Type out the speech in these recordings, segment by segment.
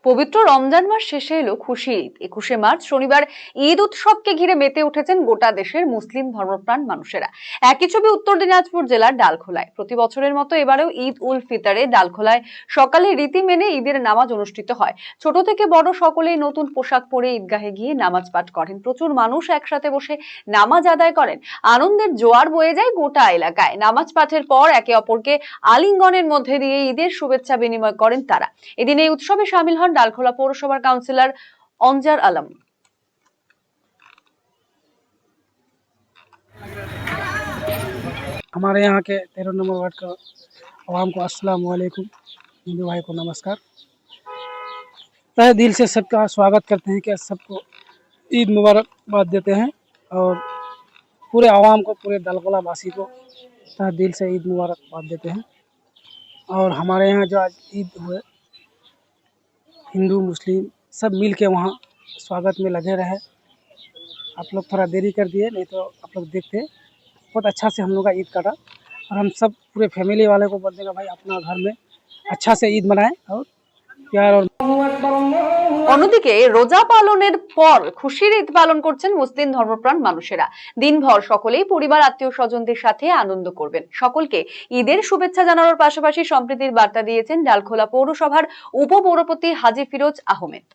পবিত্র রমজান মাস শেষে এলো খুশির ঈদ। 21শে মার্চ শনিবার ঈদ উৎসবকে ঘিরে মেতে উঠেছেন গোটা দেশের মুসলিম ধর্মপ্রাণ মানুষেরা। একই ছবি উত্তর দিনাজপুর জেলার ডালখোলায়। প্রতি বছরের মতো এবারেও ঈদ উল ফিতরে ডালখোলায় সকালে রীতি মেনে ঈদের নামাজ অনুষ্ঠিত হয়। ছোট থেকে বড় সকলেই নতুন পোশাক পরে ঈদগাহে গিয়ে নামাজ পাঠ করেন। প্রচুর মানুষ একসাথে বসে নামাজ আদায় করেন। আনন্দের জোয়ার বয়ে যায় গোটা এলাকায়। নামাজ পাঠের পর একে অপরকে আলিঙ্গনের মধ্যে দিয়ে ঈদের শুভেচ্ছা বিনিময় করেন তারা। এদিন এই উৎসবে শামিল হন ডালখোলা পৌরসভার কাউন্সিলর অনজার আলম। हमारे यहाँ के 13 नंबर वार्ड का आवाम को अस्सलाम वालेकुम। हिंदू भाई को नमस्कार। तहे दिल से सबका स्वागत करते हैं कि सबको ईद मुबारकबाद देते हैं और पूरे आवाम को, पूरे डालखोला वासी को तहे दिल से ईद मुबारकबाद देते हैं। और हमारे यहाँ जो आज ईद हुए, हिंदू मुस्लिम सब मिल के वहाँ स्वागत में लगे रहे। आप लोग थोड़ा देरी कर दिए, नहीं तो आप लोग देखते। बहुत अच्छा से हम लोग का ईद काटा और हम सब पूरे फैमिली वाले को बोल देंगे भाई अपना घर में अच्छा से ईद मनाएं और प्यार और। অন্যদিকে রোজা পালনের পর খুশির ঈদ পালন করছেন মুসলিম ধর্মপ্রাণ মানুষেরা। দিনভর সকলেই পরিবার আত্মীয় স্বজনদের সাথে আনন্দ করবেন। সকলকে ঈদের শুভেচ্ছা জানানোর পাশাপাশি সম্প্রীতির বার্তা দিয়েছেন ডালখোলা পৌরসভার উপপৌরপতি হাজী ফিরোজ আহমেদ।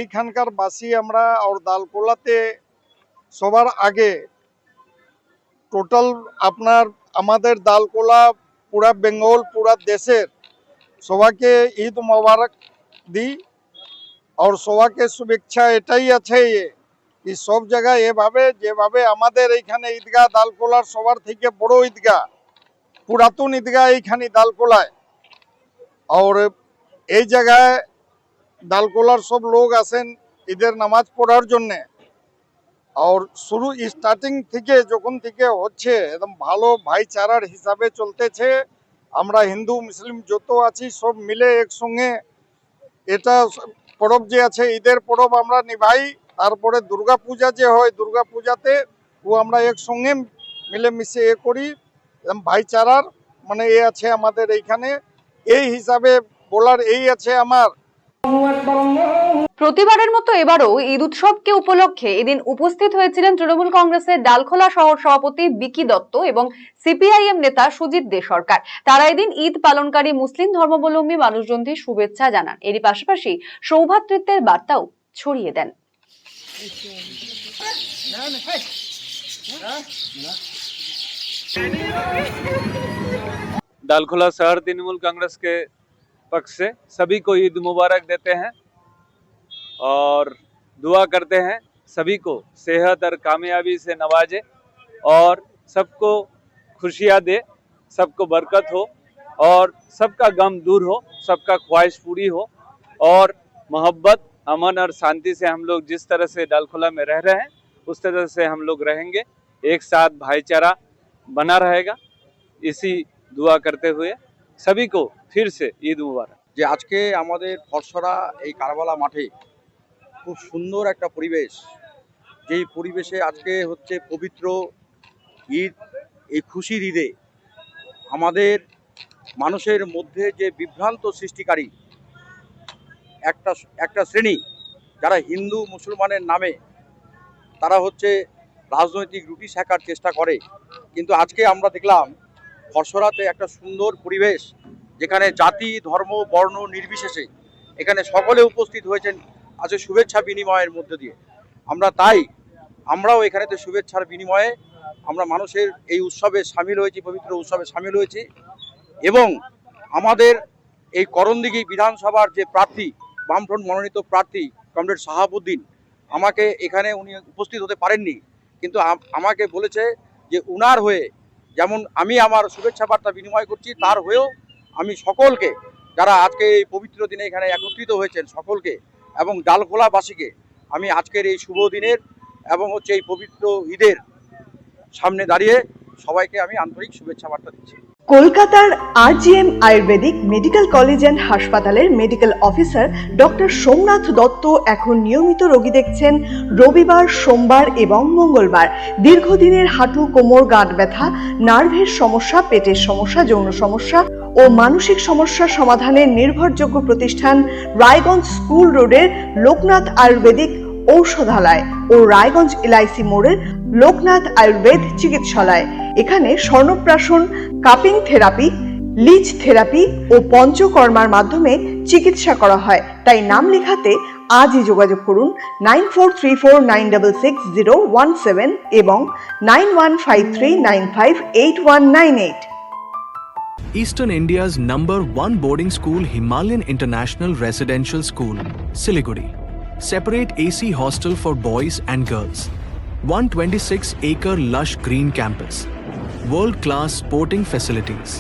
এইখানকার বাসী আমরা আর ডালখোলাতে সবার আগে টোটাল আপনার আমাদের ডালখোলা পুরা বেঙ্গল পুরা দেশের সবাইকে ঈদ মোবারক দিই আর সবাইকে শুভেচ্ছা এটাই আছে কি সব জায়গায় এভাবে যেভাবে আমাদের এইখানে ঈদগাহ ডালখোলার সবার থেকে বড় ঈদগাহ, পুরাতন ঈদগাহ এইখানে ডালখোলায়। আর এই জায়গায় ডালখোলার সব লোক আসেন ঈদের নামাজ পড়ার জন্যে। আর শুরু স্টার্টিং থেকে যখন থেকে হচ্ছে একদম ভালো ভাইচারার হিসাবে চলতেছে। আমরা হিন্দু মুসলিম যত আছি সব মিলে একসঙ্গে এটা পরব যে আছে ঈদের পরব আমরা নিভাই। তারপরে দুর্গা পূজা যে হয় দুর্গা পূজাতে ও আমরা একসঙ্গে মিলেমিশে করি। ভাইচারার মানে এ আছে আমাদের এইখানে, এই হিসাবে বলার এই আছে আমার। প্রতিবারের মতো এবারও ঈদ উৎসবকে উপলক্ষে এদিন উপস্থিত হয়েছিলেন তৃণমূল কংগ্রেসের ডালখোলা শহর সভাপতি বিকি দত্ত এবং সিপিআইএম নেতা সুজিত দে সরকার। তারা এদিন ঈদ পালনকারী মুসলিম ধর্মাবলম্বী মানুষজনদের শুভেচ্ছা জানান। এরই পাশাপাশি সৌভ্রাতৃত্বের বার্তাও ছড়িয়ে দেন। डालखोला शहर तृणमूल कांग्रेस के पक्ष से सभी को ईद मुबारक देते हैं और दुआ करते हैं सभी को सेहत और कामयाबी से नवाजे और सबको खुशियाँ दे, सबको बरकत हो और सबका गम दूर हो, सबका ख्वाहिश पूरी हो और मोहब्बत अमन और शांति से हम लोग जिस तरह से डालखोला में रह रहे हैं उस तरह से हम लोग रहेंगे। एक साथ भाईचारा बना रहेगा। इसी दुआ करते हुए सभी को फिर से ঈদ মুবারক। যে আজকে আমাদের ফরসরা এই কারবালা মাঠে খুব সুন্দর একটা পরিবেশ, যেই পরিবেশে আজকে হচ্ছে পবিত্র ঈদ। এই খুশির ঈদে আমাদের মানুষের মধ্যে যে বিভ্রান্ত সৃষ্টিকারী একটা শ্রেণী যারা হিন্দু মুসলমানের নামে তারা হচ্ছে রাজনৈতিক রুটি সেকার চেষ্টা করে, কিন্তু আজকে আমরা দেখলাম ফরসরাতে একটা সুন্দর পরিবেশ যেখানে জাতি ধর্ম বর্ণ নির্বিশেষে এখানে সকলে উপস্থিত হয়েছেন আজকে শুভেচ্ছা বিনিময়ের মধ্য দিয়ে। আমরাও এখানেতে শুভেচ্ছার বিনিময়ে আমরা মানুষের এই উৎসবে সামিল হয়েছি, পবিত্র উৎসবে সামিল হয়েছি। এবং আমাদের এই করণদিঘি বিধানসভার যে প্রার্থী, বামফ্রন্ট মনোনীত প্রার্থী কমরেড শাহাবুদ্দিন, আমাকে এখানে উনি উপস্থিত হতে পারেননি, কিন্তু আমাকে বলেছে যে উনার হয়ে যেমন আমি আমার শুভেচ্ছা বার্তা বিনিময় করছি, তার হয়েও আমি সকলকে যারা আজকে এই পবিত্র দিনে এখানে একত্রিত হয়েছেন সকলকে এবং ডালখোলাবাসীকে আমি আজকের এই শুভ দিনের এবং হচ্ছে এই পবিত্র ঈদের সামনে দাঁড়িয়ে সবাইকে আমি আন্তরিক শুভেচ্ছা বার্তা দিচ্ছি। কলকাতার RGM ayurvedic medical college and হাসপাতালের medical officer doctor Somnath Dutta এখন নিয়মিত রোগী দেখছেন রবিবার, সোমবার এবং মঙ্গলবার। দীর্ঘদিনের হাঁটু, কোমর, গাঁট ব্যথা, নার্ভের সমস্যা, পেটের সমস্যা, যৌন সমস্যা ও মানসিক সমস্যার সমাধানের নির্ভরযোগ্য প্রতিষ্ঠান রায়গঞ্জ স্কুল রোডের লোকনাথ আয়ুর্বেদিক ঔষধালয় ও রায়গঞ্জ এলআইসি মোড়ের লোকনাথ আয়ুর্বেদ চিকিৎসালয়। এখানে স্বর্ণপ্রাশন, কাপিং থেরাপি, লিচ থেরাপি ও পঞ্চকর্মার মাধ্যমে চিকিৎসা করা হয়। তাই নাম লেখাতে আজই যোগাযোগ করুন 9434966017 এবং 9153958198। Eastern India's #1 boarding school, Himalayan International Residential School, Siliguri. Separate AC hostel for boys and girls. 126-acre lush green campus. World-class sporting facilities.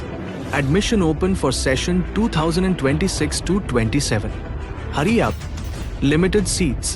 Admission open for session 2026 to 27. Hurry up. Limited seats.